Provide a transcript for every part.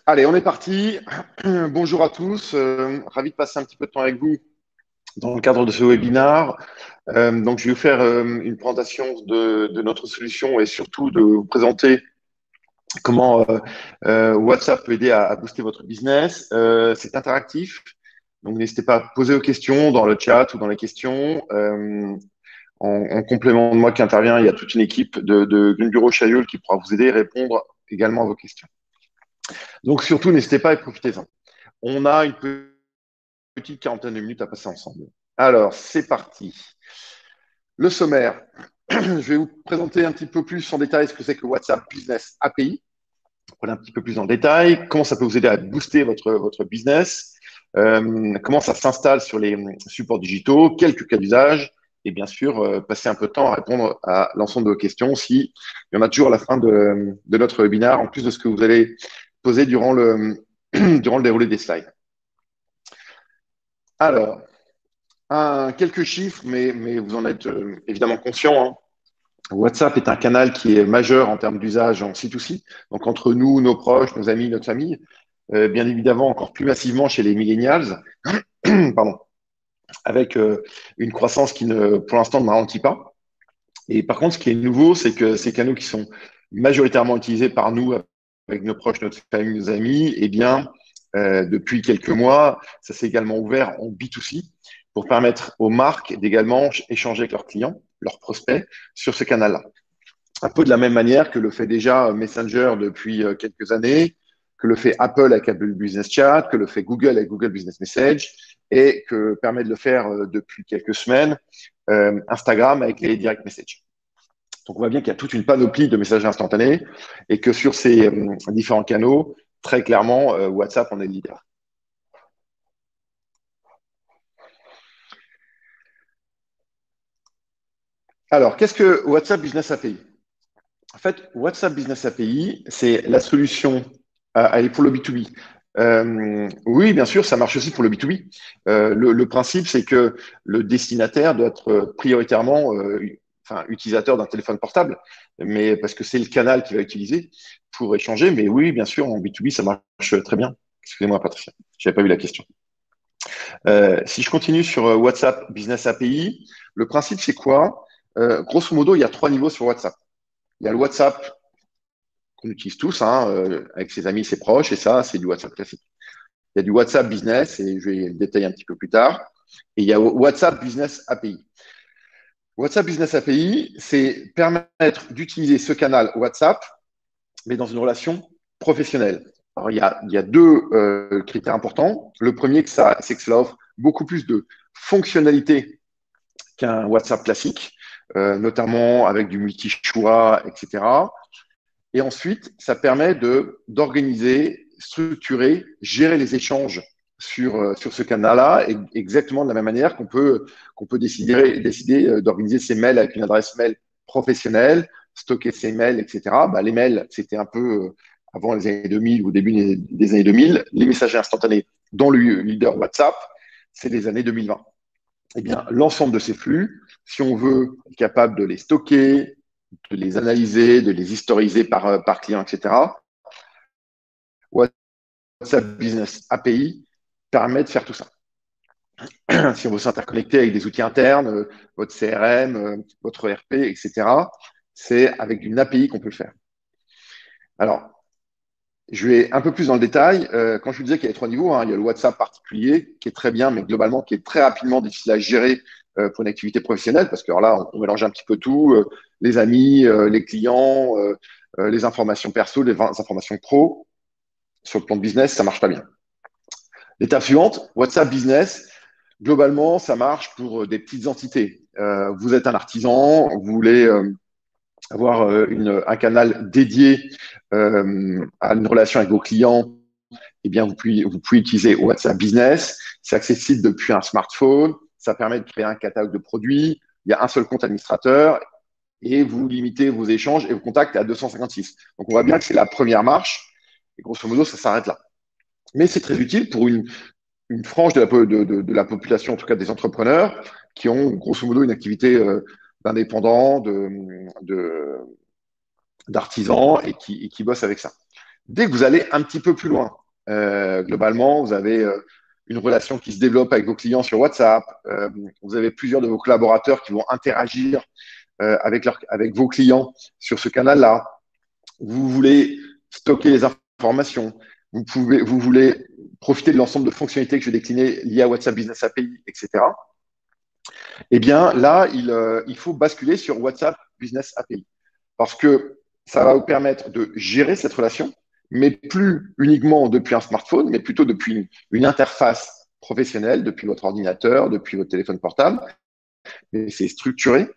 Allez, on est parti. Bonjour à tous. Ravi de passer un petit peu de temps avec vous dans le cadre de ce webinaire. Donc, je vais vous faire une présentation de notre solution et surtout de vous présenter comment WhatsApp peut aider à booster votre business. C'est interactif, donc n'hésitez pas à poser vos questions dans le chat ou dans les questions. En complément de moi qui intervient, il y a toute une équipe de Bureau Chailleul qui pourra vous aider et répondre également à vos questions. Donc, surtout, n'hésitez pas et profitez-en. On a une petite quarantaine de minutes à passer ensemble. Alors, c'est parti. Le sommaire. Je vais vous présenter un petit peu plus en détail ce que c'est que WhatsApp Business API. On va aller un petit peu plus en détail. Comment ça peut vous aider à booster votre business. Comment ça s'installe sur les supports digitaux. Quelques cas d'usage. Et bien sûr, passer un peu de temps à répondre à l'ensemble de vos questions s'il y en a toujours à la fin de notre webinaire, en plus de ce que vous allez poser durant le déroulé des slides. Alors, quelques chiffres, mais vous en êtes évidemment conscient, hein. WhatsApp est un canal qui est majeur en termes d'usage en C2C, donc entre nous, nos proches, nos amis, notre famille, bien évidemment encore plus massivement chez les millennials, pardon, avec une croissance qui pour l'instant ne ralentit pas. Et par contre, ce qui est nouveau, c'est que ces canaux qui sont majoritairement utilisés par nous, avec nos proches, notre famille, nos amis, eh bien, depuis quelques mois, ça s'est également ouvert en B2C pour permettre aux marques d'également échanger avec leurs clients, leurs prospects, sur ce canal-là. Un peu de la même manière que le fait déjà Messenger depuis quelques années, que le fait Apple avec Apple Business Chat, que le fait Google avec Google Business Message, et que permet de le faire depuis quelques semaines Instagram avec les direct messages. Donc, on voit bien qu'il y a toute une panoplie de messages instantanés et que sur ces différents canaux, très clairement, WhatsApp, on est le leader. Alors, qu'est-ce que WhatsApp Business API? En fait, WhatsApp Business API, c'est la solution elle est pour le B2B. Oui, bien sûr, ça marche aussi pour le B2B. Le principe, c'est que le destinataire doit être prioritairement utilisateur d'un téléphone portable, mais parce que c'est le canal qu'il va utiliser pour échanger. Mais oui, bien sûr, en B2B, ça marche très bien. Excusez-moi, Patricia, je n'avais pas vu la question. Si je continue sur WhatsApp Business API, le principe, c'est quoi? Grosso modo, il y a 3 niveaux sur WhatsApp. Il y a le WhatsApp qu'on utilise tous, hein, avec ses amis, ses proches, et ça, c'est du WhatsApp classique. Il y a du WhatsApp Business, et je vais le détailler un petit peu plus tard. Et il y a WhatsApp Business API. WhatsApp Business API, c'est permettre d'utiliser ce canal WhatsApp, mais dans une relation professionnelle. Alors, il y a deux critères importants. Le premier, c'est que cela offre beaucoup plus de fonctionnalités qu'un WhatsApp classique, notamment avec du multi-choix, etc. Et ensuite, ça permet d'organiser, structurer, gérer les échanges sur ce canal-là, exactement de la même manière qu'on peut décider d'organiser ses mails avec une adresse mail professionnelle, stocker ses mails, etc. Bah, les mails, c'était un peu avant les années 2000 ou au début des années 2000. Les messages instantanés dans le leader WhatsApp, c'est les années 2020. Eh bien, l'ensemble de ces flux, si on veut être capable de les stocker, de les analyser, de les historiser par client, etc., WhatsApp Business API permet de faire tout ça. Si on veut s'interconnecter avec des outils internes, votre CRM, votre ERP, etc., c'est avec une API qu'on peut le faire. Alors, je vais un peu plus dans le détail. Quand je vous disais qu'il y avait 3 niveaux, hein, il y a le WhatsApp particulier qui est très bien, mais globalement qui est très rapidement difficile à gérer pour une activité professionnelle, parce que alors là, on mélange un petit peu tout, les amis, les clients, les informations perso, les informations pro. Sur le plan de business, ça marche pas bien. L'étape suivante, WhatsApp Business, globalement, ça marche pour des petites entités. Vous êtes un artisan, vous voulez avoir un canal dédié à une relation avec vos clients, eh bien, vous pouvez utiliser WhatsApp Business. C'est accessible depuis un smartphone. Ça permet de créer un catalogue de produits. Il y a un seul compte administrateur et vous limitez vos échanges et vos contacts à 256. Donc, on voit bien que c'est la première marche. Et grosso modo, ça s'arrête là. Mais c'est très utile pour une frange de la population, en tout cas des entrepreneurs, qui ont grosso modo une activité d'indépendants, d'artisans et qui bossent avec ça. Dès que vous allez un petit peu plus loin, globalement, vous avez une relation qui se développe avec vos clients sur WhatsApp, vous avez plusieurs de vos collaborateurs qui vont interagir avec vos clients sur ce canal-là. Vous voulez stocker les informations, vous voulez profiter de l'ensemble de fonctionnalités que je vais décliner liées à WhatsApp Business API, etc. Eh bien, là, il faut basculer sur WhatsApp Business API parce que ça va vous permettre de gérer cette relation, mais plus uniquement depuis un smartphone, mais plutôt depuis une interface professionnelle, depuis votre ordinateur, depuis votre téléphone portable. Et c'est structuré.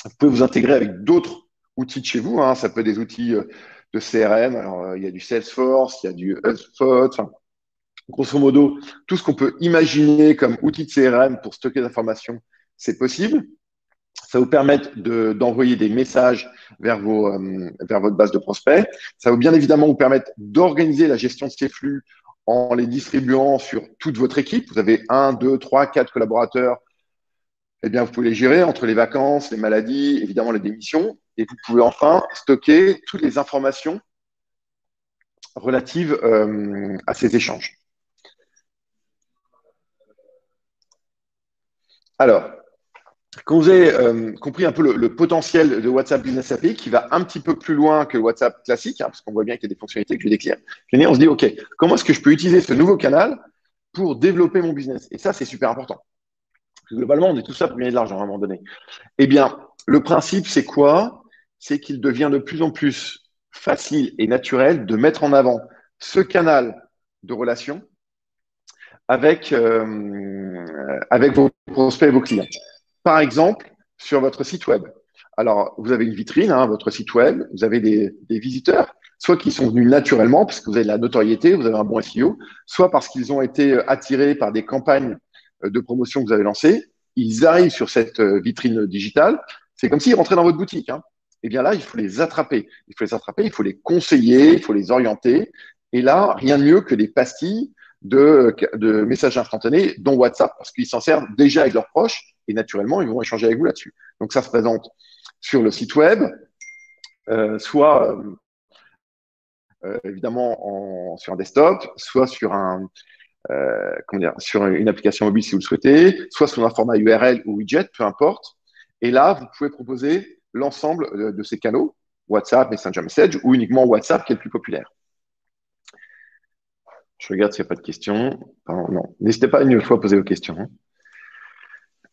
Vous pouvez vous intégrer avec d'autres outils de chez vous. Hein. Ça peut être des outils de CRM. Alors, il y a du Salesforce, il y a du HubSpot. Enfin, grosso modo, tout ce qu'on peut imaginer comme outil de CRM pour stocker des informations, c'est possible. Ça va vous permettre d'envoyer des messages vers votre base de prospects. Ça va bien évidemment vous permettre d'organiser la gestion de ces flux en les distribuant sur toute votre équipe. Vous avez 1, 2, 3, 4 collaborateurs. Eh bien, vous pouvez les gérer entre les vacances, les maladies, évidemment les démissions. Et vous pouvez enfin stocker toutes les informations relatives à ces échanges. Alors, quand vous avez compris un peu le potentiel de WhatsApp Business API qui va un petit peu plus loin que WhatsApp classique, hein, parce qu'on voit bien qu'il y a des fonctionnalités que je vais décrire, on se dit, OK, comment est-ce que je peux utiliser ce nouveau canal pour développer mon business? Et ça, c'est super important. Parce que globalement, on est tout ça pour gagner de l'argent à un moment donné. Eh bien, le principe, c'est quoi? C'est qu'il devient de plus en plus facile et naturel de mettre en avant ce canal de relation avec vos prospects et vos clients. Par exemple, sur votre site web. Alors, vous avez une vitrine, hein, votre site web, vous avez des visiteurs, soit qui sont venus naturellement parce que vous avez de la notoriété, vous avez un bon SEO, soit parce qu'ils ont été attirés par des campagnes de promotion que vous avez lancées. Ils arrivent sur cette vitrine digitale. C'est comme s'ils rentraient dans votre boutique. Hein. Et bien là, il faut les attraper. Il faut les attraper, il faut les conseiller, il faut les orienter. Et là, rien de mieux que des pastilles de messages instantanés, dont WhatsApp, parce qu'ils s'en servent déjà avec leurs proches et naturellement, ils vont échanger avec vous là-dessus. Donc, ça se présente sur le site web, soit évidemment sur un desktop, soit sur une application mobile si vous le souhaitez, soit sous un format URL ou widget, peu importe. Et là, vous pouvez proposer l'ensemble de ces canaux, WhatsApp, Messenger Message, ou uniquement WhatsApp qui est le plus populaire. Je regarde s'il n'y a pas de questions. Pardon, non, n'hésitez pas une fois à poser vos questions.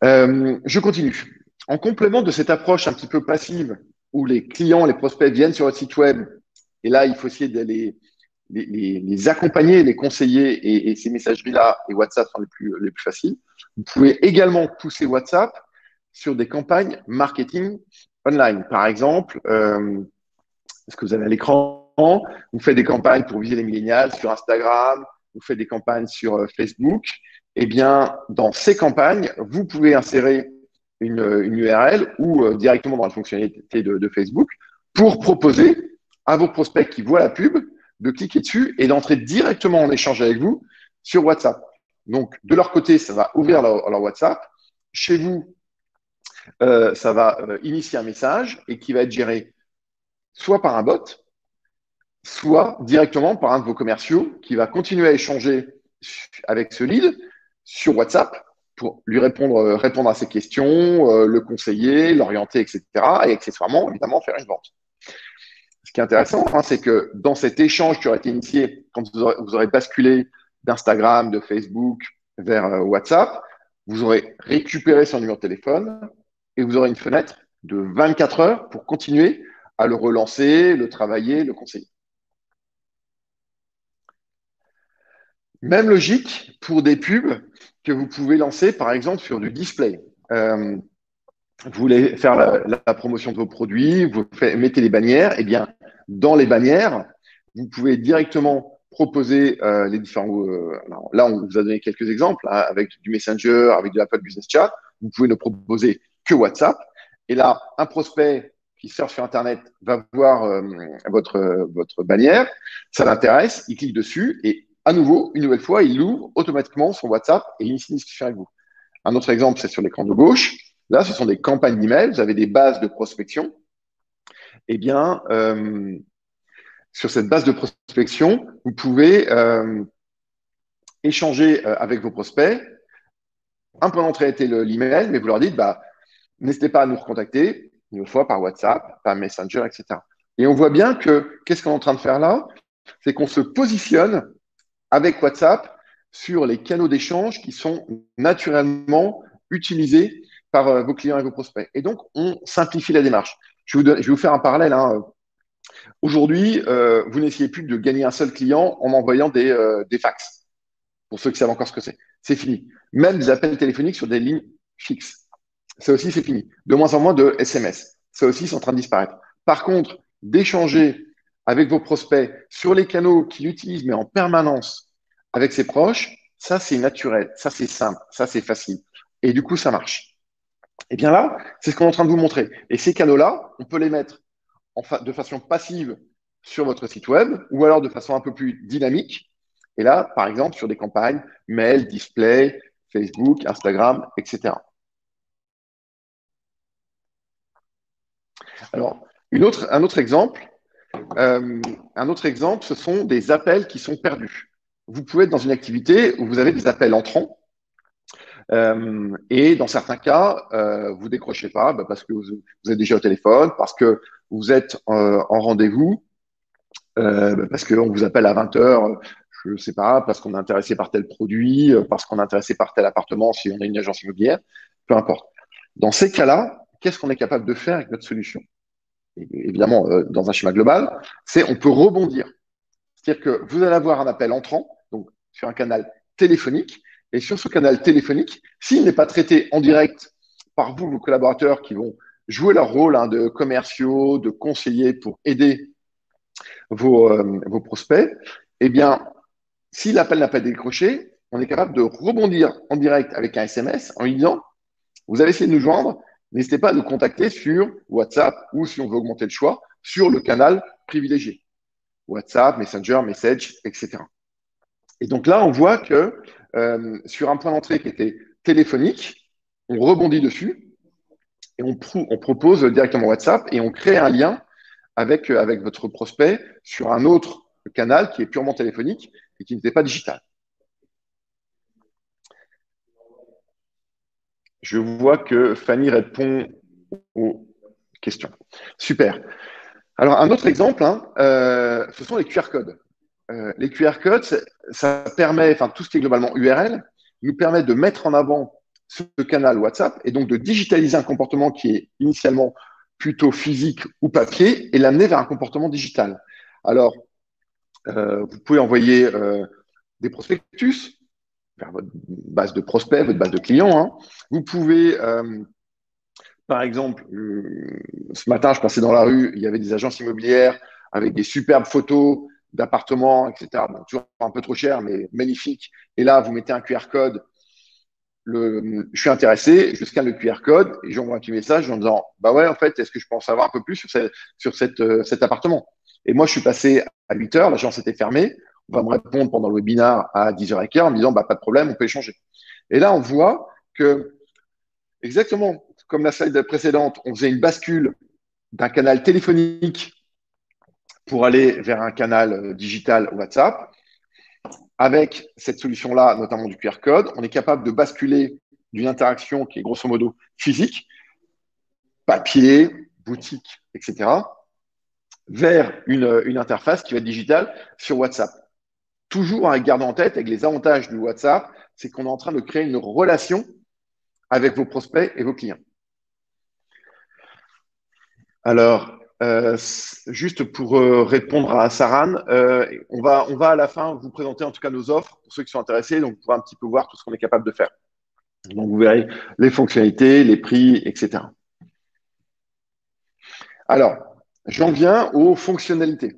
Je continue. En complément de cette approche un petit peu passive où les clients, les prospects viennent sur votre site web et là, il faut essayer de les accompagner, les conseiller et ces messageries-là et WhatsApp sont les plus faciles. Vous pouvez également pousser WhatsApp sur des campagnes marketing online. Par exemple, est-ce que vous avez à l'écran? Vous faites des campagnes pour viser les millénials sur Instagram, vous faites des campagnes sur Facebook. Eh bien, dans ces campagnes, vous pouvez insérer une URL ou directement dans la fonctionnalité de Facebook pour proposer à vos prospects qui voient la pub de cliquer dessus et d'entrer directement en échange avec vous sur WhatsApp. Donc, de leur côté, ça va ouvrir leur WhatsApp. Chez vous, ça va initier un message et qui va être géré soit par un bot, soit directement par un de vos commerciaux qui va continuer à échanger avec ce lead sur WhatsApp pour lui répondre à ses questions, le conseiller, l'orienter, etc. Et accessoirement, évidemment, faire une vente. Ce qui est intéressant, hein, c'est que dans cet échange qui aurait été initié quand vous aurez basculé d'Instagram, de Facebook vers WhatsApp, vous aurez récupéré son numéro de téléphone et vous aurez une fenêtre de 24 heures pour continuer à le relancer, le travailler, le conseiller. Même logique pour des pubs que vous pouvez lancer, par exemple, sur du display. Vous voulez faire la promotion de vos produits, mettez les bannières. Eh bien, dans les bannières, vous pouvez directement proposer les différents. Là, on vous a donné quelques exemples hein, avec du Messenger, avec de l'Apple Business Chat. Vous pouvez ne proposer que WhatsApp. Et là, un prospect qui surfe sur Internet va voir votre bannière, ça l'intéresse, il clique dessus et à nouveau, une nouvelle fois, il ouvre automatiquement son WhatsApp et il initie une discussion avec vous. Un autre exemple, c'est sur l'écran de gauche. Là, ce sont des campagnes d'email. Vous avez des bases de prospection. Eh bien, sur cette base de prospection, vous pouvez échanger avec vos prospects. Un point d'entrée était l'email, mais vous leur dites, bah, n'hésitez pas à nous recontacter, une fois par WhatsApp, par Messenger, etc. Et on voit bien que qu'est-ce qu'on est en train de faire là? C'est qu'on se positionne avec WhatsApp sur les canaux d'échange qui sont naturellement utilisés par vos clients et vos prospects. Et donc, on simplifie la démarche. Je vais vous faire un parallèle. Hein. Aujourd'hui, vous n'essayez plus de gagner un seul client en envoyant des fax. Pour ceux qui savent encore ce que c'est. C'est fini. Même des appels téléphoniques sur des lignes fixes. Ça aussi, c'est fini. De moins en moins de SMS. Ça aussi, c'est en train de disparaître. Par contre, d'échanger avec vos prospects sur les canaux qu'il utilise, mais en permanence avec ses proches, ça, c'est naturel. Ça, c'est simple. Ça, c'est facile. Et du coup, ça marche. Et bien là, c'est ce qu'on est en train de vous montrer. Et ces canaux-là, on peut les mettre de façon passive sur votre site web ou alors de façon un peu plus dynamique. Et là, par exemple, sur des campagnes, mail, display, Facebook, Instagram, etc. Alors, un autre exemple, ce sont des appels qui sont perdus. Vous pouvez être dans une activité où vous avez des appels entrants et dans certains cas, vous décrochez pas parce que vous êtes déjà au téléphone, parce que vous êtes en rendez-vous, parce qu'on vous appelle à 20 heures, je ne sais pas, parce qu'on est intéressé par tel produit, parce qu'on est intéressé par tel appartement, si on a une agence immobilière, peu importe. Dans ces cas-là, qu'est-ce qu'on est capable de faire avec notre solution? Et évidemment, dans un schéma global, c'est on peut rebondir. C'est-à-dire que vous allez avoir un appel entrant, donc sur un canal téléphonique, et sur ce canal téléphonique, s'il n'est pas traité en direct par vous, vos collaborateurs qui vont jouer leur rôle hein, de commerciaux, de conseillers pour aider vos prospects, eh bien, si l'appel n'a pas décroché, on est capable de rebondir en direct avec un SMS en lui disant, vous avez essayé de nous joindre, n'hésitez pas à nous contacter sur WhatsApp ou si on veut augmenter le choix, sur le canal privilégié. WhatsApp, Messenger, Message, etc. Et donc là, on voit que sur un point d'entrée qui était téléphonique, on rebondit dessus et on propose directement WhatsApp et on crée un lien avec votre prospect sur un autre canal qui est purement téléphonique et qui n'était pas digital. Je vois que Fanny répond aux questions. Super. Alors, un autre exemple, hein, ce sont les QR codes. Les QR codes, ça permet, enfin, tout ce qui est globalement URL, nous permet de mettre en avant ce canal WhatsApp et donc de digitaliser un comportement qui est initialement plutôt physique ou papier et l'amener vers un comportement digital. Alors, vous pouvez envoyer des prospectus vers votre base de prospects, votre base de clients. Hein. Vous pouvez, par exemple, ce matin, je passais dans la rue, il y avait des agences immobilières avec des superbes photos d'appartements, etc. Bon, toujours un peu trop cher, mais magnifique. Et là, vous mettez un QR code. Je suis intéressé, je scanne le QR code et j'envoie un petit message en disant, bah ouais, en fait, est-ce que je peux en savoir un peu plus sur cet appartement? Et moi, je suis passé à 8 heures, l'agence était fermée. On va me répondre pendant le webinaire à 10h15 en me disant, bah, pas de problème, on peut échanger. Et là, on voit que, exactement comme la slide précédente, on faisait une bascule d'un canal téléphonique pour aller vers un canal digital WhatsApp. Avec cette solution-là, notamment du QR code, on est capable de basculer d'une interaction qui est grosso modo physique, papier, boutique, etc., vers une interface qui va être digitale sur WhatsApp. Toujours avec garder en tête, avec les avantages du WhatsApp, c'est qu'on est en train de créer une relation avec vos prospects et vos clients. Alors, juste pour répondre à Saran, on va à la fin vous présenter en tout cas nos offres pour ceux qui sont intéressés, donc vous pourrez un petit peu voir tout ce qu'on est capable de faire. Donc vous verrez les fonctionnalités, les prix, etc. Alors, j'en viens aux fonctionnalités.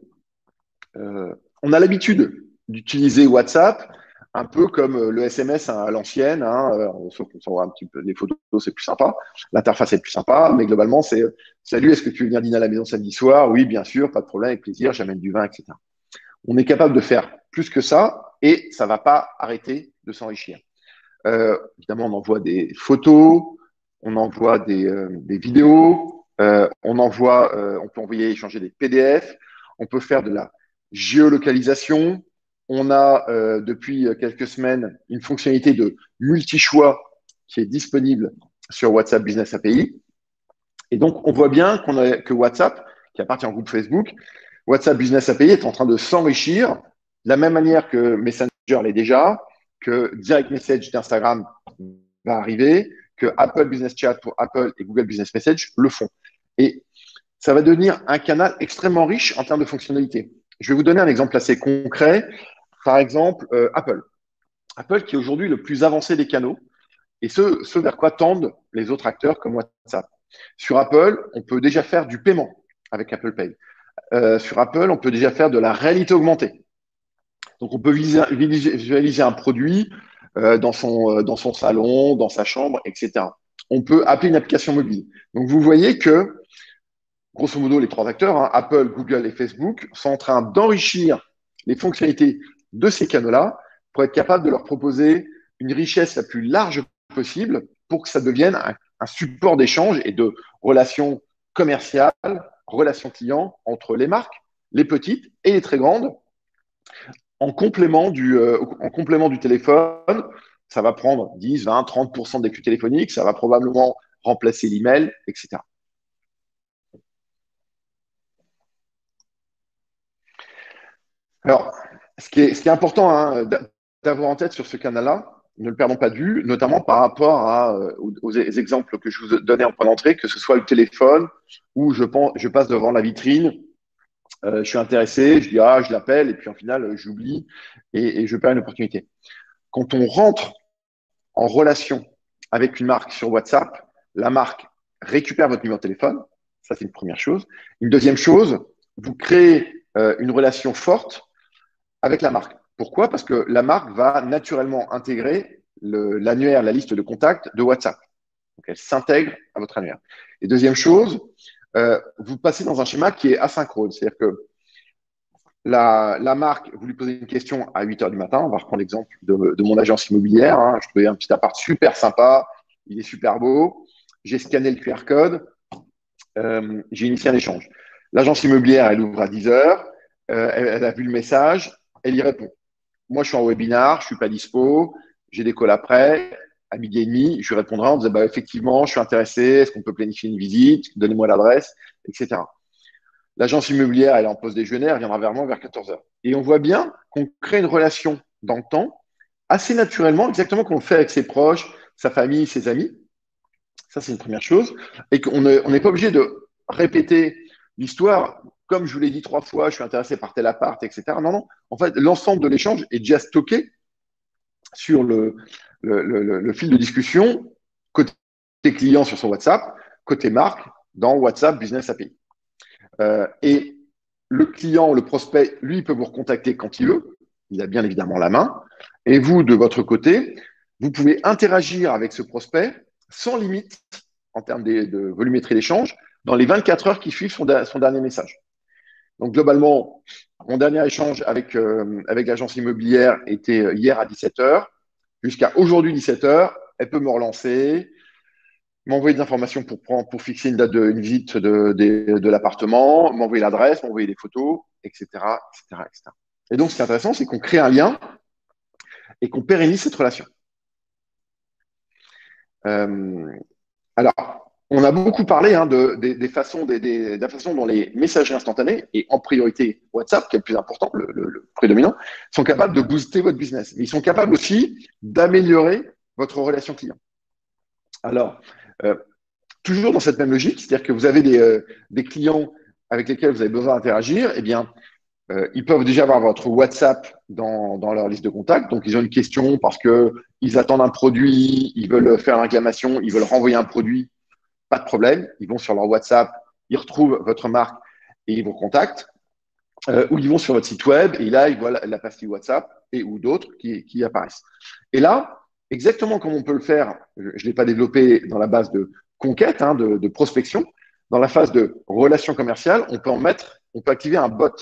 On a l'habitude d'utiliser WhatsApp un peu comme le SMS à l'ancienne, hein, sauf qu'on s'envoie un petit peu des photos, c'est plus sympa. L'interface est plus sympa, mais globalement, c'est salut, est-ce que tu veux venir dîner à la maison samedi soir? Oui, bien sûr, pas de problème, avec plaisir, j'amène du vin, etc. On est capable de faire plus que ça et ça ne va pas arrêter de s'enrichir. Évidemment, on envoie des photos, on envoie des vidéos, on peut envoyer échanger des PDF, on peut faire de la géolocalisation. On a depuis quelques semaines une fonctionnalité de multi-choix qui est disponible sur WhatsApp Business API. Et donc, on voit bien que WhatsApp, qui appartient au groupe Facebook, WhatsApp Business API est en train de s'enrichir de la même manière que Messenger l'est déjà, que Direct Message d'Instagram va arriver, que Apple Business Chat pour Apple et Google Business Message le font. Et ça va devenir un canal extrêmement riche en termes de fonctionnalités. Je vais vous donner un exemple assez concret. Par exemple, Apple. Apple qui est aujourd'hui le plus avancé des canaux et ce vers quoi tendent les autres acteurs comme WhatsApp. Sur Apple, on peut déjà faire du paiement avec Apple Pay. Sur Apple, on peut déjà faire de la réalité augmentée. Donc, on peut visualiser un produit dans son salon, dans sa chambre, etc. On peut appeler une application mobile. Donc, vous voyez que, grosso modo, les trois acteurs, hein, Apple, Google et Facebook, sont en train d'enrichir les fonctionnalités de ces canaux-là pour être capable de leur proposer une richesse la plus large possible pour que ça devienne un support d'échange et de relations commerciales, relations clients entre les marques, les petites et les très grandes, en complément du téléphone. Ça va prendre 10, 20, 30% des flux téléphoniques, ça va probablement remplacer l'email, etc. Alors, ce qui est important, hein, d'avoir en tête sur ce canal-là, ne le perdons pas de vue, notamment par rapport aux exemples que je vous donnais en point d'entrée, que ce soit le téléphone où je passe devant la vitrine, je suis intéressé, je dis ah, je l'appelle, et puis en final, j'oublie et je perds une opportunité. Quand on rentre en relation avec une marque sur WhatsApp, la marque récupère votre numéro de téléphone, ça c'est une première chose. Une deuxième chose, vous créez une relation forte avec la marque. Pourquoi? Parce que la marque va naturellement intégrer l'annuaire, la liste de contacts de WhatsApp. Donc, elle s'intègre à votre annuaire. Et deuxième chose, vous passez dans un schéma qui est asynchrone. C'est-à-dire que la marque, vous lui posez une question à 8 heures du matin. On va reprendre l'exemple de mon agence immobilière. Hein. Je trouvais un petit appart super sympa. Il est super beau. J'ai scanné le QR code. J'ai initié un échange. L'agence immobilière, elle ouvre à 10 heures. Elle a vu le message. Elle y répond. Moi, je suis en webinar, je suis pas dispo, j'ai des calls après, à midi et demi, je lui répondrai en disant bah, effectivement, je suis intéressé, est-ce qu'on peut planifier une visite, donnez-moi l'adresse, etc. L'agence immobilière, elle est en pause déjeuner, elle viendra vers moi vers 14 heures. Et on voit bien qu'on crée une relation dans le temps, assez naturellement, exactement comme on le fait avec ses proches, sa famille, ses amis. Ça, c'est une première chose. Et qu'on n'est pas obligé de répéter l'histoire. Comme je vous l'ai dit 3 fois, je suis intéressé par tel appart, etc. Non, non. En fait, l'ensemble de l'échange est déjà stocké sur le fil de discussion, côté client sur son WhatsApp, côté marque dans WhatsApp Business API. Et le client, le prospect, lui, peut vous recontacter quand il veut. Il a bien évidemment la main. Et vous, de votre côté, vous pouvez interagir avec ce prospect sans limite en termes de volumétrie d'échange dans les 24 heures qui suivent son dernier message. Donc, globalement, mon dernier échange avec l'agence immobilière était hier à 17 heures. Jusqu'à aujourd'hui, 17 heures, elle peut me relancer, m'envoyer des informations pour fixer une date une visite de l'appartement, m'envoyer l'adresse, m'envoyer des photos, etc., etc., etc. Et donc, ce qui est intéressant, c'est qu'on crée un lien et qu'on pérennise cette relation. Alors, on a beaucoup parlé hein, des façons, de la façon dont les messageries instantanées, et en priorité WhatsApp, qui est le plus important, le prédominant, sont capables de booster votre business. Mais ils sont capables aussi d'améliorer votre relation client. Alors, toujours dans cette même logique, c'est-à-dire que vous avez des clients avec lesquels vous avez besoin d'interagir, eh bien, ils peuvent déjà avoir votre WhatsApp dans leur liste de contacts. Donc, ils ont une question parce qu'ils attendent un produit, ils veulent faire une réclamation, ils veulent renvoyer un produit. Pas de problème. Ils vont sur leur WhatsApp, ils retrouvent votre marque et ils vous contactent. Ou ils vont sur votre site web et là, ils voient la pastille WhatsApp ou d'autres qui apparaissent. Et là, exactement comme on peut le faire, je ne l'ai pas développé dans la base de conquête, hein, de prospection, dans la phase de relation commerciale, on peut activer un bot.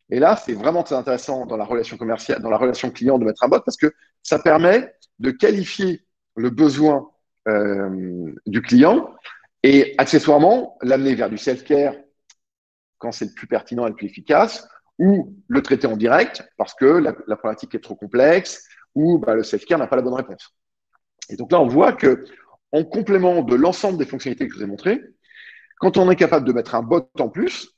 Et là, c'est vraiment très intéressant dans la relation commerciale, dans la relation client de mettre un bot parce que ça permet de qualifier le besoin du client et accessoirement l'amener vers du self-care quand c'est le plus pertinent et le plus efficace, ou le traiter en direct parce que la problématique est trop complexe ou le self-care n'a pas la bonne réponse. Et donc là, on voit que en complément de l'ensemble des fonctionnalités que je vous ai montrées, quand on est capable de mettre un bot en plus,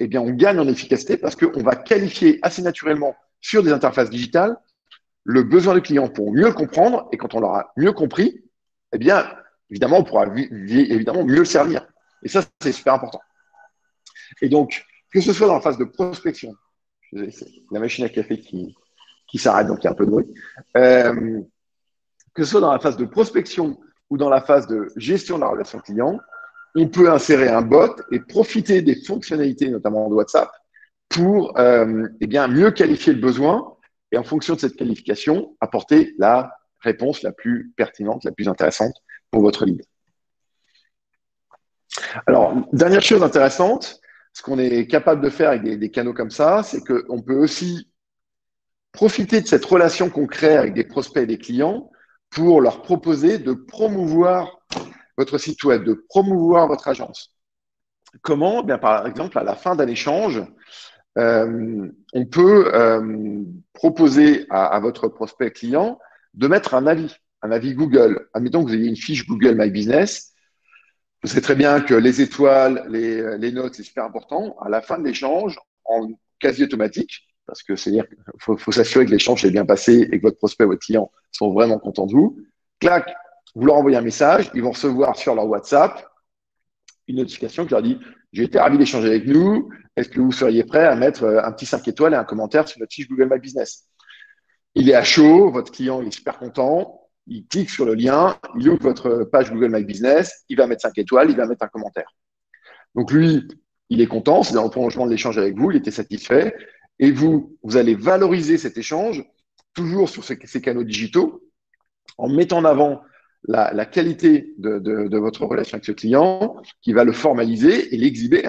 eh bien, on gagne en efficacité parce qu'on va qualifier assez naturellement sur des interfaces digitales le besoin du client pour mieux le comprendre. Et quand on l'aura mieux compris, eh bien, évidemment, on pourra évidemment mieux le servir. Et ça, c'est super important. Et donc, que ce soit dans la phase de prospection, c'est la machine à café qui s'arrête, donc il y a un peu de bruit, que ce soit dans la phase de prospection ou dans la phase de gestion de la relation client, on peut insérer un bot et profiter des fonctionnalités, notamment de WhatsApp, pour bien mieux qualifier le besoin et en fonction de cette qualification, apporter la réponse la plus pertinente, la plus intéressante pour votre lead. Alors, dernière chose intéressante, ce qu'on est capable de faire avec des canaux comme ça, c'est qu'on peut aussi profiter de cette relation qu'on crée avec des prospects et des clients pour leur proposer de promouvoir votre site web, de promouvoir votre agence. Comment? Bien, par exemple, à la fin d'un échange, on peut proposer à votre prospect client de mettre un avis Google. Admettons que vous ayez une fiche Google My Business. Vous savez très bien que les étoiles, les notes, c'est super important. À la fin de l'échange, en quasi automatique, parce que c'est-à-dire qu'il faut s'assurer que l'échange est bien passé et que votre prospect, votre client sont vraiment contents de vous. Clac, vous leur envoyez un message, ils vont recevoir sur leur WhatsApp une notification qui leur dit « J'ai été ravi d'échanger avec nous. Est-ce que vous seriez prêt à mettre un petit 5 étoiles et un commentaire sur notre fiche Google My Business ?» Il est à chaud, votre client est super content. Il clique sur le lien, il ouvre votre page Google My Business, il va mettre 5 étoiles, il va mettre un commentaire. Donc lui, il est content, c'est dans le prolongement de l'échange avec vous, il était satisfait. Et vous allez valoriser cet échange, toujours sur ces canaux digitaux, en mettant en avant la qualité de votre relation avec ce client, qui va le formaliser et l'exhiber,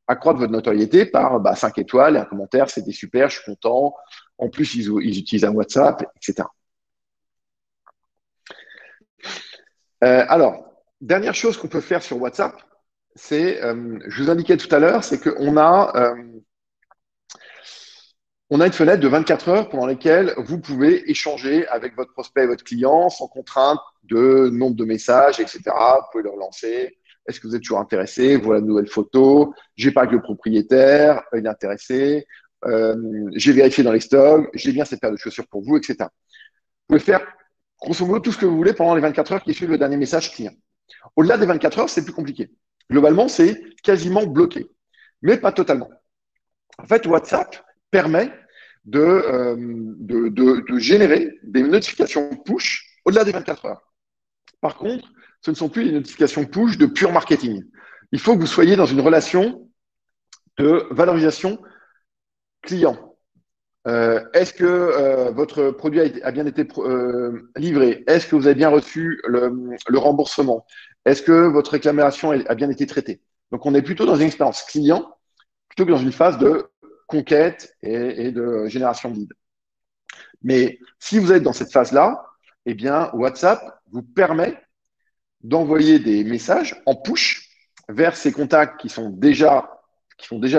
accroître votre notoriété par 5 étoiles et un commentaire, c'était super, je suis content. En plus, ils utilisent un WhatsApp, etc. Alors, dernière chose qu'on peut faire sur WhatsApp, c'est, je vous indiquais tout à l'heure, c'est qu'on a une fenêtre de 24 heures pendant lesquelles vous pouvez échanger avec votre prospect et votre client sans contrainte de nombre de messages, etc. Vous pouvez le relancer. Est-ce que vous êtes toujours intéressé? Voilà une nouvelle photo. J'ai parlé avec le propriétaire, il est intéressé. J'ai vérifié dans les stocks. J'ai bien cette paire de chaussures pour vous, etc. Vous pouvez faire grosso modo tout ce que vous voulez pendant les 24 heures qui suivent le dernier message client. Au-delà des 24 heures, c'est plus compliqué. Globalement, c'est quasiment bloqué, mais pas totalement. En fait, WhatsApp permet de générer des notifications push au-delà des 24 heures. Par contre, ce ne sont plus des notifications push de pur marketing. Il faut que vous soyez dans une relation de valorisation client. Est-ce que votre produit a bien été livré? Est-ce que vous avez bien reçu le remboursement? Est-ce que votre réclamation a bien été traitée? Donc, on est plutôt dans une expérience client plutôt que dans une phase de conquête et de génération de leads. Mais si vous êtes dans cette phase-là, eh bien, WhatsApp vous permet d'envoyer des messages en push vers ces contacts qui font déjà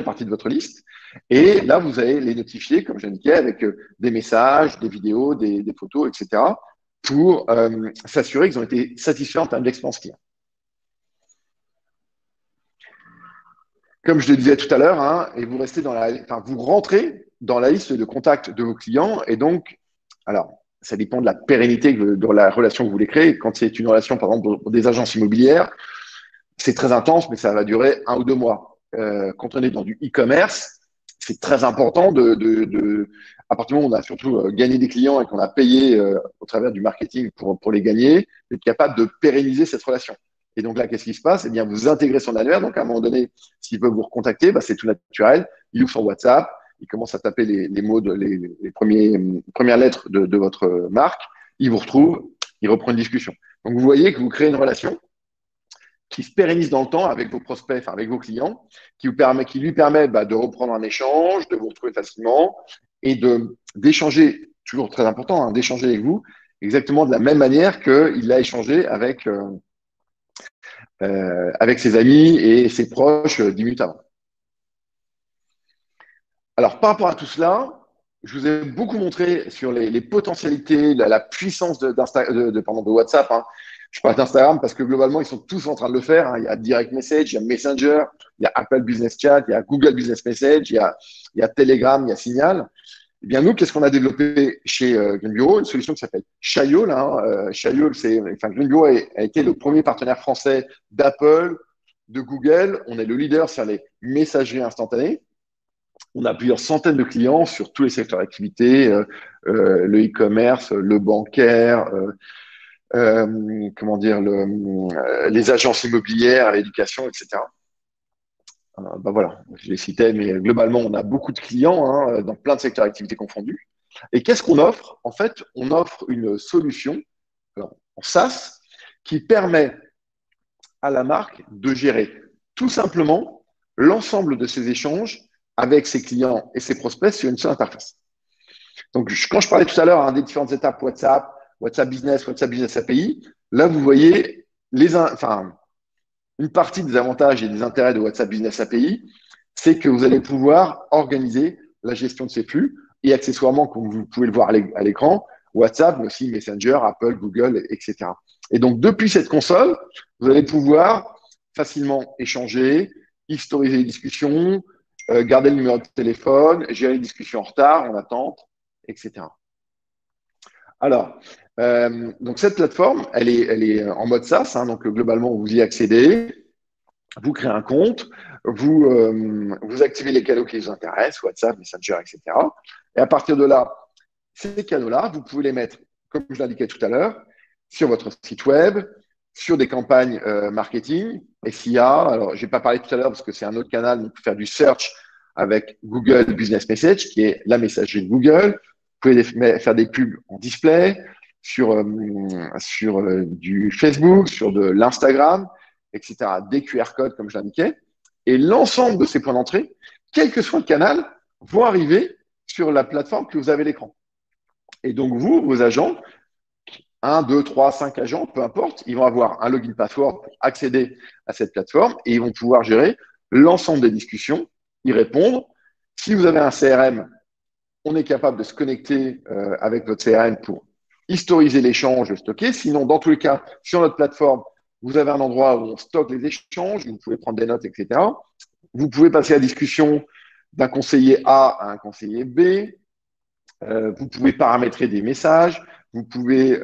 partie de votre liste. Et là, vous allez les notifier, comme j'indiquais, avec des messages, des vidéos, des photos, etc., pour s'assurer qu'ils ont été satisfaits en termes d'expérience client. Comme je le disais tout à l'heure, et vous rentrez dans la liste de contacts de vos clients. Et donc, alors, ça dépend de la pérennité de la relation que vous voulez créer. Quand c'est une relation, par exemple, pour des agences immobilières, c'est très intense, mais ça va durer 1 ou 2 mois. Quand on est dans du e-commerce, c'est très important à partir du moment où on a surtout gagné des clients et qu'on a payé au travers du marketing pour les gagner, d'être capable de pérenniser cette relation. Et donc là, qu'est-ce qui se passe? Eh bien, vous intégrez son annuaire. Donc, à un moment donné, s'il veut vous recontacter, c'est tout naturel. Il ouvre son WhatsApp, il commence à taper les mots, les premières lettres de votre marque. Il vous retrouve, il reprend une discussion. Donc, vous voyez que vous créez une relation qui se pérennise dans le temps avec vos prospects, avec vos clients, qui lui permet de reprendre un échange, de vous retrouver facilement et d'échanger, toujours très important, d'échanger avec vous exactement de la même manière qu'il a échangé avec ses amis et ses proches 10 minutes avant. Alors, par rapport à tout cela, je vous ai beaucoup montré sur les potentialités, la puissance de WhatsApp, hein. Je parle d'Instagram parce que globalement, ils sont tous en train de le faire, hein. Il y a Direct Message, il y a Messenger, il y a Apple Business Chat, il y a Google Business Message, il y a Telegram, il y a Signal. Eh bien, nous, qu'est-ce qu'on a développé chez Green Bureau? Une solution qui s'appelle Chayo. Là, hein. Chayo, Green Bureau a été le premier partenaire français d'Apple, de Google. On est le leader sur les messageries instantanées. On a plusieurs centaines de clients sur tous les secteurs d'activité, le e-commerce, le bancaire, comment dire, les agences immobilières, l'éducation, etc. Ben voilà, je les citais, mais globalement, on a beaucoup de clients, hein, dans plein de secteurs d'activité confondus. Et qu'est-ce qu'on offre? En fait, on offre une solution, alors, en SaaS qui permet à la marque de gérer tout simplement l'ensemble de ses échanges avec ses clients et ses prospects sur une seule interface. Donc, quand je parlais tout à l'heure, hein, des différentes étapes WhatsApp, WhatsApp Business API, là, vous voyez une partie des avantages et des intérêts de WhatsApp Business API, c'est que vous allez pouvoir organiser la gestion de ces flux et accessoirement, comme vous pouvez le voir à l'écran, WhatsApp, mais aussi Messenger, Apple, Google, etc. Et donc, depuis cette console, vous allez pouvoir facilement échanger, historiser les discussions, garder le numéro de téléphone, gérer les discussions en retard, en attente, etc. Alors, donc cette plateforme, elle est en mode SaaS, hein, donc globalement, vous y accédez, vous créez un compte, vous activez les canaux qui vous intéressent, WhatsApp, Messenger, etc. Et à partir de là, ces canaux-là, vous pouvez les mettre, comme je l'indiquais tout à l'heure, sur votre site web, sur des campagnes marketing, SIA. Alors, je n'ai pas parlé tout à l'heure parce que c'est un autre canal, donc faire du search avec Google Business Message, qui est la messagerie de Google. Vous pouvez faire des pubs en display, sur du Facebook, sur de l'Instagram, etc. Des QR codes, comme je l'indiquais. Et l'ensemble de ces points d'entrée, quel que soit le canal, vont arriver sur la plateforme que vous avez à l'écran. Et donc, vous, vos agents, 1, 2, 3, 5 agents, peu importe, ils vont avoir un login password pour accéder à cette plateforme et ils vont pouvoir gérer l'ensemble des discussions, y répondre. Si vous avez un CRM, on est capable de se connecter avec votre CRM pour historiser l'échange, le stocker. Sinon, dans tous les cas, sur notre plateforme, vous avez un endroit où on stocke les échanges, vous pouvez prendre des notes, etc. Vous pouvez passer la discussion d'un conseiller A à un conseiller B. Vous pouvez paramétrer des messages. Vous pouvez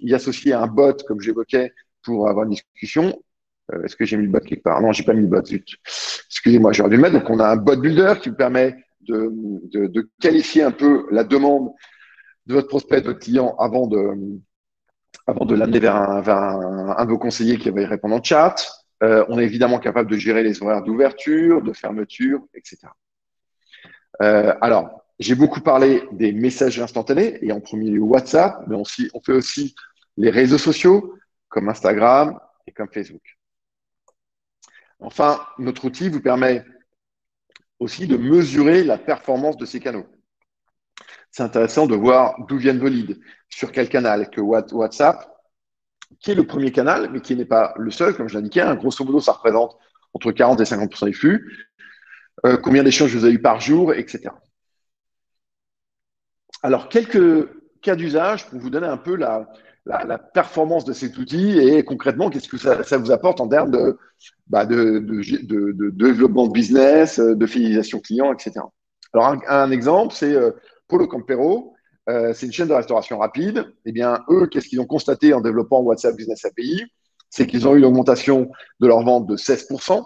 y associer un bot, comme j'évoquais, pour avoir une discussion. Est-ce que j'ai mis le bot quelque part? Non, j'ai pas mis le bot. Zut. Excusez-moi, j'aurais dû le mettre. Donc, on a un bot builder qui vous permet de qualifier un peu la demande de votre prospect, de votre client avant de l'amener vers un de vos conseillers qui va y répondre en chat. On est évidemment capable de gérer les horaires d'ouverture, de fermeture, etc. Alors, j'ai beaucoup parlé des messages instantanés et en premier lieu WhatsApp, mais on fait aussi les réseaux sociaux comme Instagram et comme Facebook. Enfin, notre outil vous permet aussi de mesurer la performance de ces canaux. C'est intéressant de voir d'où viennent vos leads, sur quel canal, que WhatsApp, qui est le premier canal, mais qui n'est pas le seul, comme je l'indiquais. Hein, grosso modo, ça représente entre 40 et 50% des flux. Combien d'échanges vous avez eu par jour, etc. Alors, quelques cas d'usage pour vous donner un peu la performance de cet outil et concrètement, qu'est-ce que ça vous apporte en termes de développement de business, de fidélisation client, etc. Alors, un exemple, c'est Polo Campero. C'est une chaîne de restauration rapide. Eh bien, eux, qu'est-ce qu'ils ont constaté en développant WhatsApp Business API? C'est qu'ils ont eu une augmentation de leur vente de 16%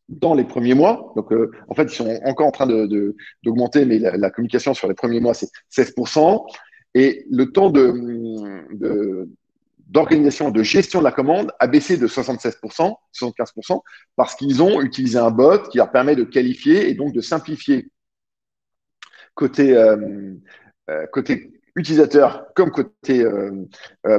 dans les premiers mois. Donc, en fait, ils sont encore en train d'augmenter, mais la communication sur les premiers mois, c'est 16%. Et le temps d'organisation et de gestion de la commande a baissé de 76%, 75%, parce qu'ils ont utilisé un bot qui leur permet de qualifier et donc de simplifier côté utilisateur comme côté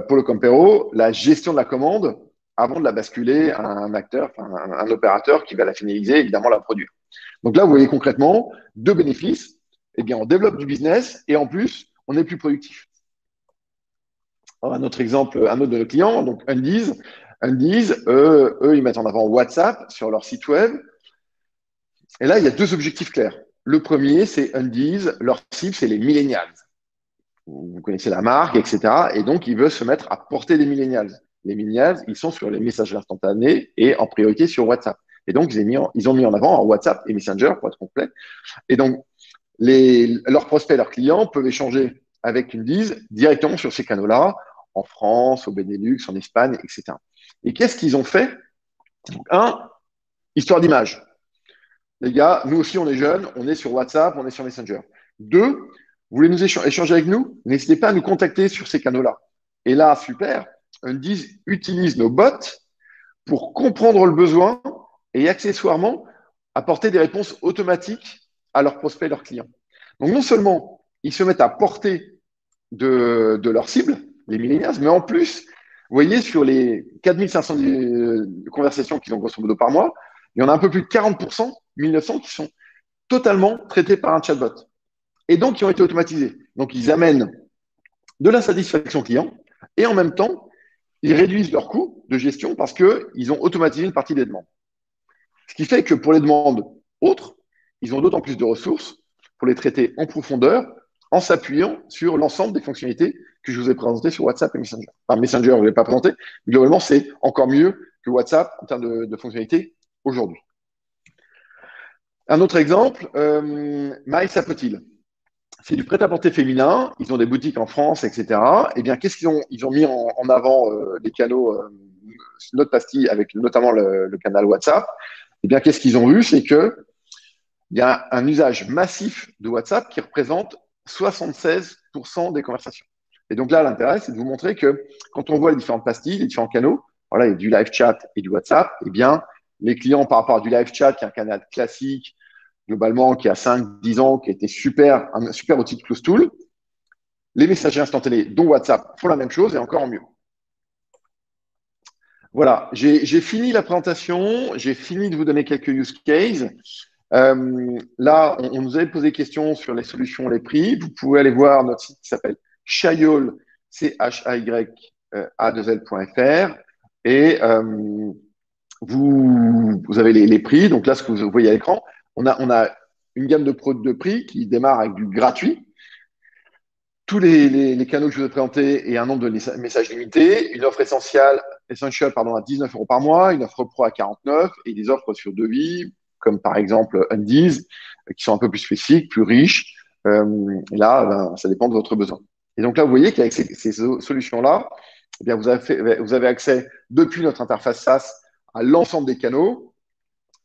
Polo Campero, la gestion de la commande avant de la basculer à un acteur, un opérateur qui va la finaliser, évidemment la produire. Donc là, vous voyez concrètement deux bénéfices. Eh bien, on développe du business et en plus, on est plus productif. Alors, un autre exemple, un autre de nos clients, donc Undies, eux, ils mettent en avant WhatsApp sur leur site web. Et là, il y a deux objectifs clairs. Le premier, c'est Undies. Leur cible, c'est les millennials. Vous connaissez la marque, etc. Et donc, ils veulent se mettre à porter des millennials. Les millennials, ils sont sur les messages instantanés et en priorité sur WhatsApp. Et donc, ils ont mis en avant WhatsApp et Messenger pour être complet. Et donc, leurs prospects, leurs clients peuvent échanger avec Undies directement sur ces canaux-là, en France, au Benelux, en Espagne, etc. Et qu'est-ce qu'ils ont fait? Un, histoire d'image. Les gars, nous aussi, on est jeunes, on est sur WhatsApp, on est sur Messenger. Deux, vous voulez nous échanger avec nous? N'hésitez pas à nous contacter sur ces canaux-là. Et là, super, Undies utilise nos bots pour comprendre le besoin et accessoirement apporter des réponses automatiques à leurs prospects et leurs clients. Donc, non seulement ils se mettent à portée de leur cible, les millennials, mais en plus, vous voyez, sur les 4500 conversations qu'ils ont grosso modo par mois, il y en a un peu plus de 40%, 1900, qui sont totalement traités par un chatbot. Et donc, qui ont été automatisés. Donc, ils amènent de la satisfaction client et en même temps, ils réduisent leurs coûts de gestion parce qu'ils ont automatisé une partie des demandes. Ce qui fait que pour les demandes autres, ils ont d'autant plus de ressources pour les traiter en profondeur en s'appuyant sur l'ensemble des fonctionnalités que je vous ai présentées sur WhatsApp et Messenger. Enfin, Messenger, je ne l'ai pas présenté, mais globalement, c'est encore mieux que WhatsApp en termes de fonctionnalités aujourd'hui. Un autre exemple, Maïs Sapotil. C'est du prêt-à-porter féminin. Ils ont des boutiques en France, etc. Eh bien, qu'est-ce qu'ils ont? Ils ont mis en avant les canaux Note Pastille avec notamment le canal WhatsApp. Eh bien, qu'est-ce qu'ils ont vu? C'est que il y a un usage massif de WhatsApp qui représente 76% des conversations. Et donc là, l'intérêt, c'est de vous montrer que quand on voit les différentes pastilles, les différents canaux, voilà, il y a du live chat et du WhatsApp, eh bien, les clients, par rapport à du live chat, qui est un canal classique, globalement, qui a 5-10 ans, qui a été un super outil de close tool, les messageries instantanées, dont WhatsApp, font la même chose et encore mieux. Voilà, j'ai fini la présentation, j'ai fini de vous donner quelques use cases. Là, on nous avait posé des questions sur les solutions, les prix. Vous pouvez aller voir notre site qui s'appelle Chayol, CHY-A2L.fr. Et vous avez les prix. Donc là, ce que vous voyez à l'écran, on a une gamme de prix qui démarre avec du gratuit. Tous les canaux que je vous ai présentés et un nombre de messages limités, une offre essentielle à 19 euros par mois, une offre pro à 49 et des offres sur devis, comme par exemple Undies, qui sont un peu plus spécifiques, plus riches. Et là, ben, ça dépend de votre besoin. Et donc là, vous voyez qu'avec ces solutions-là, eh bien, vous avez accès depuis notre interface SaaS à l'ensemble des canaux,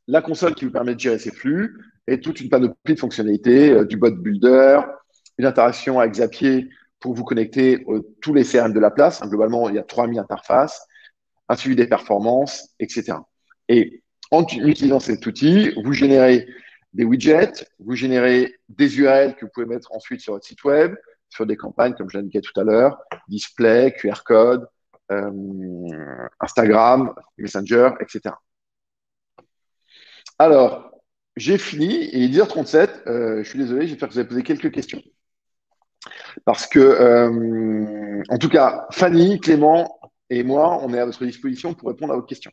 la console qui vous permet de gérer ces flux et toute une panoplie de fonctionnalités, du bot builder, une interaction avec Zapier pour vous connecter tous les CRM de la place. Globalement, il y a 3000 interfaces, un suivi des performances, etc. Et en utilisant cet outil, vous générez des widgets, vous générez des URL que vous pouvez mettre ensuite sur votre site web, sur des campagnes, comme je l'indiquais tout à l'heure, display, QR code, Instagram, Messenger, etc. Alors, j'ai fini et il est 10h37. Je suis désolé, j'espère que vous avez posé quelques questions. Parce que, en tout cas, Fanny, Clément et moi, on est à votre disposition pour répondre à vos questions.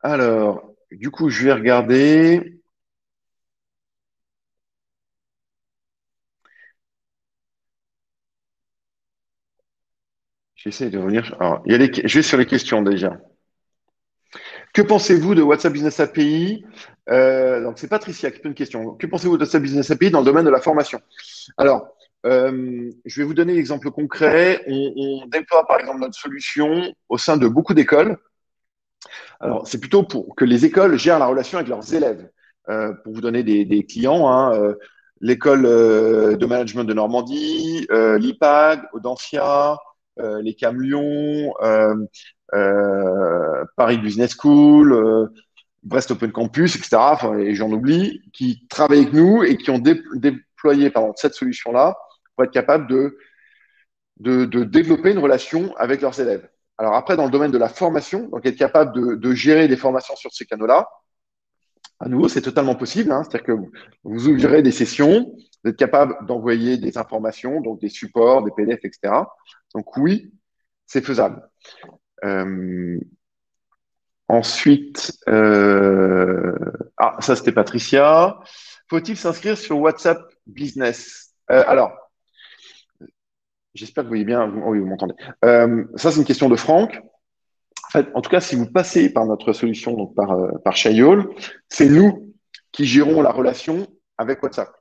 Alors, du coup, je vais regarder. J'essaie de revenir. Alors, je vais sur les questions déjà. Que pensez-vous de WhatsApp Business API? Donc, c'est Patricia qui pose une question. Que pensez-vous de WhatsApp Business API dans le domaine de la formation? Alors, je vais vous donner l'exemple concret. On déploie par exemple notre solution au sein de beaucoup d'écoles. Alors, c'est plutôt pour que les écoles gèrent la relation avec leurs élèves. Pour vous donner des clients, hein, l'école de management de Normandie, l'IPAD, Audencia, les CAM Lyon, Paris Business School, Brest Open Campus, etc. Enfin, et j'en oublie, qui travaillent avec nous et qui ont déployé cette solution-là pour être capables de développer une relation avec leurs élèves. Alors après, dans le domaine de la formation, donc être capable de gérer des formations sur ces canaux-là, à nouveau, c'est totalement possible. Hein, c'est-à-dire que vous ouvrirez des sessions, vous êtes capable d'envoyer des informations, donc des supports, des PDF, etc. Donc oui, c'est faisable. Ensuite, ça c'était Patricia. faut-il s'inscrire sur WhatsApp Business? Alors, j'espère que vous voyez bien. Oui, vous m'entendez. Ça, c'est une question de Franck. En fait, en tout cas, si vous passez par notre solution, donc par Chayol, c'est nous qui gérons la relation avec WhatsApp.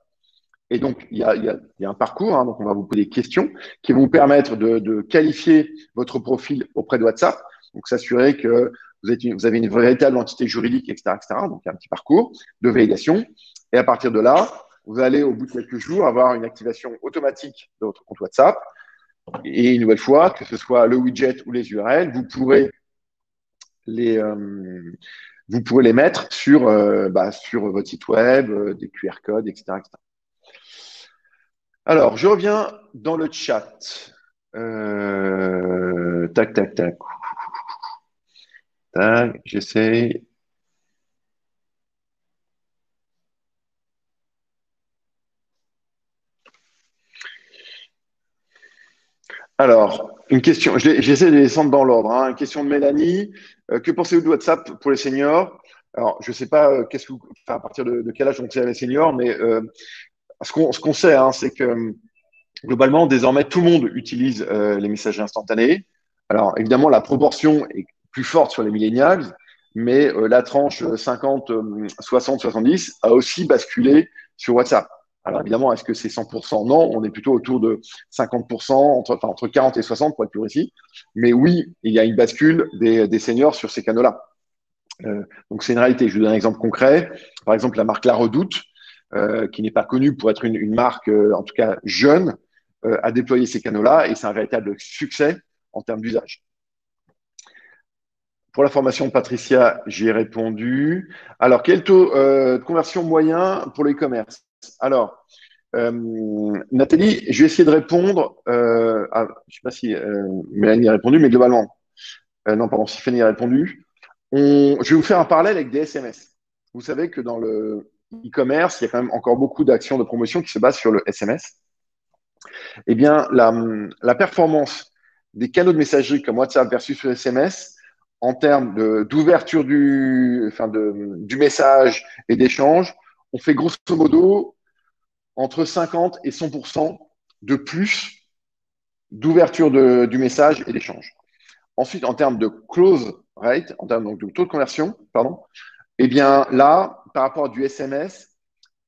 Et donc, il y a un parcours, hein, donc on va vous poser des questions qui vont vous permettre de qualifier votre profil auprès de WhatsApp, donc s'assurer que vous avez une véritable entité juridique, etc., etc. Donc, il y a un petit parcours de validation. Et à partir de là, vous allez, au bout de quelques jours, avoir une activation automatique de votre compte WhatsApp. Et une nouvelle fois, que ce soit le widget ou les URL, les, euh, vous pourrez les mettre sur votre site web, des QR codes, etc., etc. Alors, je reviens dans le chat. Tac, tac, tac. Tac, j'essaie. Alors, une question, j'essaie de les descendre dans l'ordre, hein. Une question de Mélanie. Que pensez-vous de WhatsApp pour les seniors? Alors, je ne sais pas à partir de quel âge on tire les seniors, mais ce qu'on sait, hein, c'est que globalement, désormais, tout le monde utilise les messages instantanés. Alors, évidemment, la proportion est plus forte sur les millennials, mais la tranche 50, 60, 70 a aussi basculé sur WhatsApp. Alors, évidemment, est-ce que c'est 100%? Non, on est plutôt autour de 50%, entre 40 et 60 pour être plus précis. Mais oui, il y a une bascule des seniors sur ces canaux-là. Donc, c'est une réalité. Je vous donne un exemple concret. Par exemple, la marque La Redoute, qui n'est pas connue pour être une marque, en tout cas jeune, a déployé ces canaux-là et c'est un véritable succès en termes d'usage. Pour la formation, Patricia, j'y ai répondu. Alors, quel taux de conversion moyen pour le e-commerce? Alors, Nathalie, je vais essayer de répondre. Je ne sais pas si Mélanie a répondu, mais globalement, non, pardon, si Fanny a répondu. Je vais vous faire un parallèle avec des SMS. Vous savez que dans le e-commerce, il y a quand même encore beaucoup d'actions de promotion qui se basent sur le SMS. Eh bien, la performance des canaux de messagerie comme WhatsApp versus le SMS en termes d'ouverture du message et d'échange, on fait grosso modo entre 50 et 100% de plus d'ouverture du message et d'échange. Ensuite, en termes de close rate, en termes donc, de taux de conversion, pardon, eh bien là, par rapport à du SMS,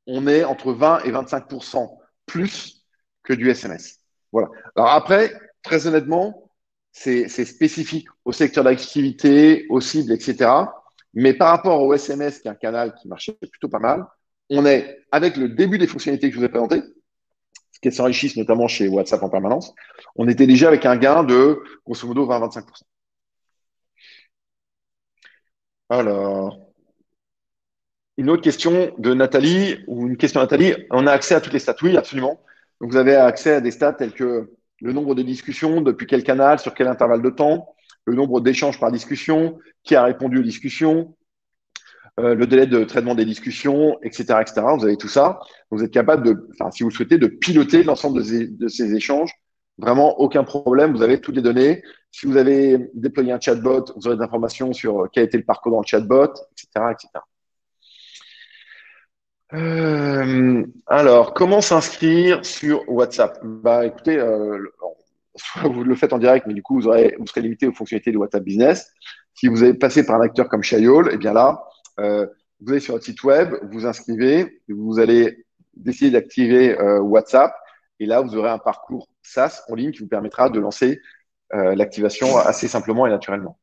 on est entre 20 et 25% plus que du SMS. Voilà. Alors après, très honnêtement, c'est spécifique au secteur d'activité, aux cibles, etc. Mais par rapport au SMS, qui est un canal qui marchait plutôt pas mal, on est, avec le début des fonctionnalités que je vous ai présentées, ce qui s'enrichissent notamment chez WhatsApp en permanence, on était déjà avec un gain de grosso modo 20-25%. Alors, une autre question de Nathalie, ou une question de Nathalie, on a accès à toutes les stats? Oui, absolument. Donc, vous avez accès à des stats telles que le nombre de discussions, depuis quel canal, sur quel intervalle de temps, le nombre d'échanges par discussion, qui a répondu aux discussions, le délai de traitement des discussions, etc., etc. Vous avez tout ça. Vous êtes capable si vous le souhaitez, de piloter l'ensemble de ces échanges. Vraiment, aucun problème. Vous avez toutes les données. Si vous avez déployé un chatbot, vous aurez des informations sur quel était le parcours dans le chatbot, etc., etc. Alors, comment s'inscrire sur WhatsApp? Bah, écoutez, soit vous le faites en direct, mais du coup, vous serez limité aux fonctionnalités de WhatsApp Business. Si vous avez passé par un acteur comme Chayol, eh bien là, vous allez sur votre site web, vous inscrivez, vous allez décider d'activer WhatsApp, et là, vous aurez un parcours SaaS en ligne qui vous permettra de lancer l'activation assez simplement et naturellement.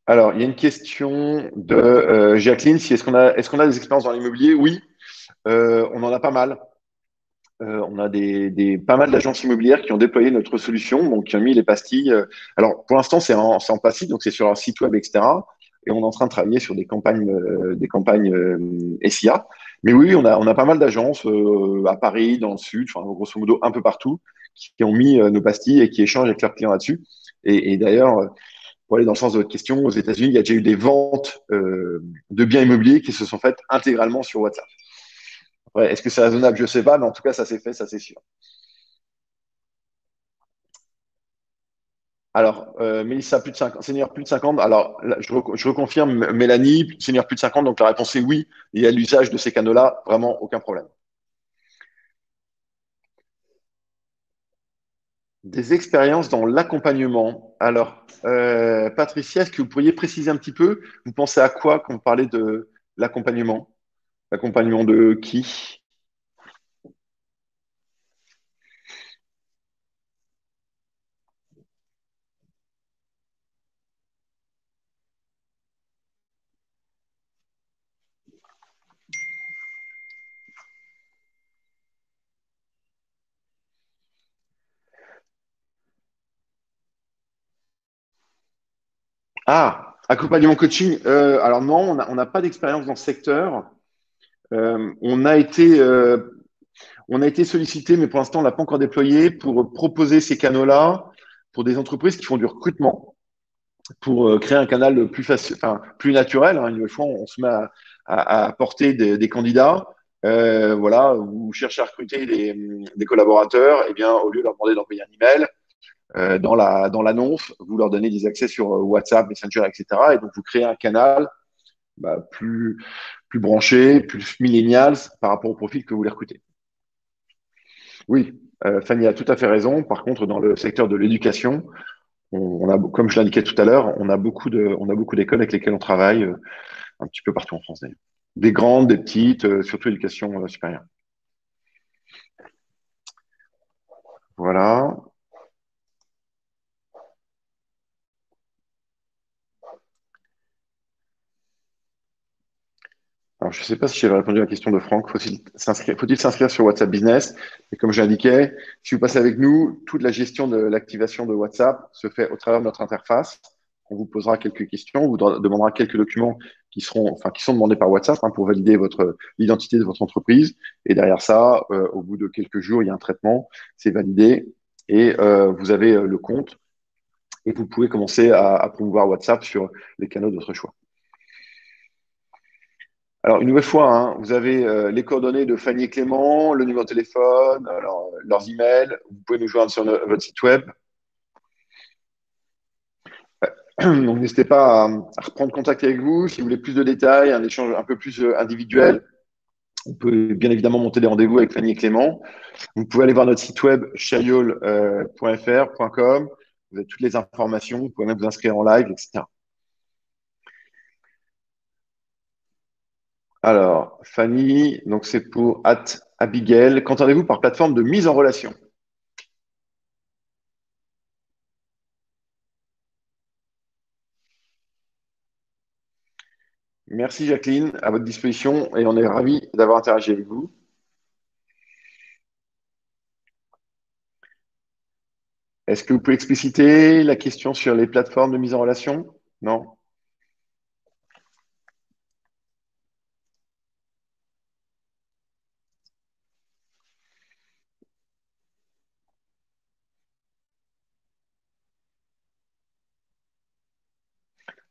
Alors, il y a une question de Jacqueline. Est-ce qu'on a des expériences dans l'immobilier? Oui, on en a pas mal. On a pas mal d'agences immobilières qui ont déployé notre solution, donc qui ont mis les pastilles. Alors, pour l'instant, c'est en passif, donc c'est sur leur site web, etc. Et on est en train de travailler sur des campagnes SIA. Mais oui, on a pas mal d'agences à Paris, dans le sud, enfin, grosso modo un peu partout, qui ont mis nos pastilles et qui échangent avec leurs clients là-dessus. Et d'ailleurs, pour aller dans le sens de votre question, aux États-Unis, il y a déjà eu des ventes de biens immobiliers qui se sont faites intégralement sur WhatsApp. Après, est-ce que c'est raisonnable? Je ne sais pas, mais en tout cas, ça s'est fait, ça c'est sûr. Alors, Mélissa, plus de 50, senior plus de 50. Alors, là, je reconfirme, Mélanie, senior plus de 50. Donc, la réponse est oui. Et à l'usage de ces canaux-là, vraiment aucun problème. Des expériences dans l'accompagnement. Alors, Patricia, est-ce que vous pourriez préciser un petit peu? Vous pensez à quoi quand vous parlez de l'accompagnement? L'accompagnement de qui? Ah, accompagnement coaching. Alors non, on n'a pas d'expérience dans ce secteur. Euh, on a été, euh, on a été sollicité, mais pour l'instant, on l'a pas encore déployé pour proposer ces canaux-là pour des entreprises qui font du recrutement, pour créer un canal plus facile, enfin, plus naturel. Hein. Une fois, on se met à apporter des candidats. Voilà, vous cherchez à recruter des collaborateurs, et bien, au lieu de leur demander d'envoyer un email, dans l'annonce, vous leur donnez des accès sur WhatsApp, Messenger, etc. Et donc, vous créez un canal bah, plus branché, plus millennials par rapport au profil que vous voulez recruter. Oui, Fanny a tout à fait raison. Par contre, dans le secteur de l'éducation, on a, comme je l'indiquais tout à l'heure, on a beaucoup d'écoles avec lesquelles on travaille un petit peu partout en France d'ailleurs. Des grandes, des petites, surtout éducation supérieure. Voilà. Alors, je ne sais pas si j'avais répondu à la question de Franck. Faut-il s'inscrire sur WhatsApp Business? Et comme je l'indiquais, si vous passez avec nous, toute la gestion de l'activation de WhatsApp se fait au travers de notre interface. On vous posera quelques questions, on vous demandera quelques documents qui sont demandés par WhatsApp pour valider l'identité de votre entreprise. Et derrière ça, au bout de quelques jours, il y a un traitement, c'est validé et vous avez le compte et vous pouvez commencer à promouvoir WhatsApp sur les canaux de votre choix. Alors, une nouvelle fois, vous avez les coordonnées de Fanny et Clément, le numéro de téléphone, alors, leurs emails. Vous pouvez nous joindre sur votre site web. Donc, n'hésitez pas à reprendre contact avec vous si vous voulez plus de détails, un échange un peu plus individuel. On peut bien évidemment monter des rendez-vous avec Fanny et Clément. Vous pouvez aller voir notre site web chaiol.fr.com. Vous avez toutes les informations. Vous pouvez même vous inscrire en live, etc. Alors, Fanny, donc c'est pour Abigail. Qu'entendez-vous par plateforme de mise en relation? Merci Jacqueline, à votre disposition et on est ravis d'avoir interagi avec vous. Est-ce que vous pouvez expliciter la question sur les plateformes de mise en relation? Non?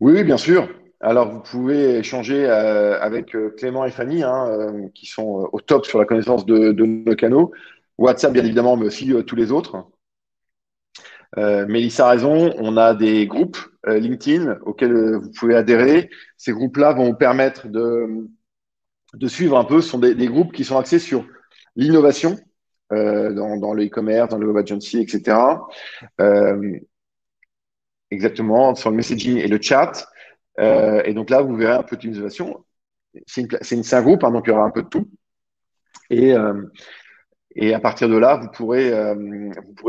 Oui, oui, bien sûr. Alors, vous pouvez échanger avec Clément et Fanny, qui sont au top sur la connaissance de nos canaux. WhatsApp, bien évidemment, mais aussi tous les autres. Mélissa a raison, on a des groupes LinkedIn auxquels vous pouvez adhérer. Ces groupes-là vont vous permettre de suivre un peu. Ce sont des groupes qui sont axés sur l'innovation dans le e-commerce, dans le web agency, etc. Euh, exactement, sur le messaging et le chat. Et donc là, vous verrez un peu d'innovation. C'est un groupe, donc il y aura un peu de tout. Et, euh, et à partir de là, vous pourrez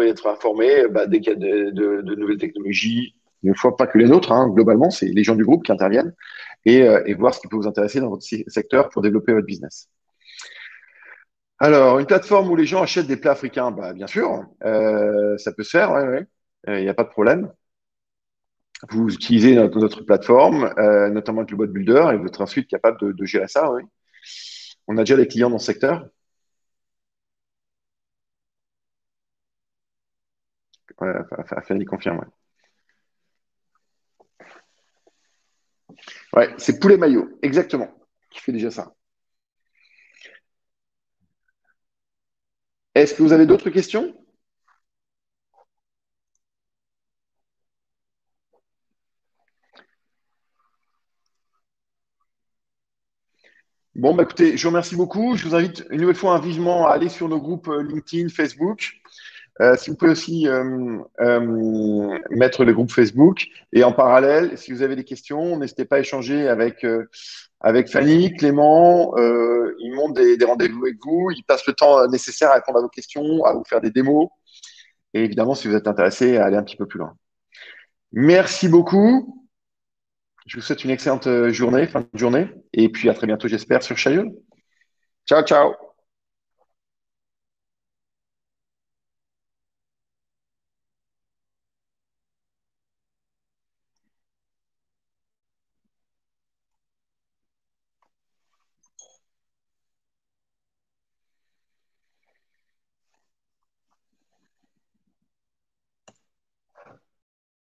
être informé dès qu'il y a de nouvelles technologies. Une fois, pas que les nôtres, globalement, c'est les gens du groupe qui interviennent et voir ce qui peut vous intéresser dans votre secteur pour développer votre business. Alors, une plateforme où les gens achètent des plats africains, bah, bien sûr, ça peut se faire, ouais, ouais. Il n'y a pas de problème. Vous utilisez notre plateforme, notamment avec le bot builder, et vous êtes ensuite capable de gérer ça, oui. On a déjà des clients dans ce secteur. Ouais, Fanny confirme, ouais. Ouais, c'est Poulet Maillot, exactement, qui fait déjà ça. Est-ce que vous avez d'autres questions? Bon, bah, écoutez, je vous remercie beaucoup. Je vous invite une nouvelle fois vivement à aller sur nos groupes LinkedIn, Facebook. Si vous pouvez aussi mettre le groupe Facebook. Et en parallèle, si vous avez des questions, n'hésitez pas à échanger avec Fanny, Clément. Ils montent des rendez-vous avec vous. Ils passent le temps nécessaire à répondre à vos questions, à vous faire des démos. Et évidemment, si vous êtes intéressé, à aller un petit peu plus loin. Merci beaucoup. Je vous souhaite une excellente journée, fin de journée. Et puis à très bientôt, j'espère, sur Chaillot. Ciao, ciao.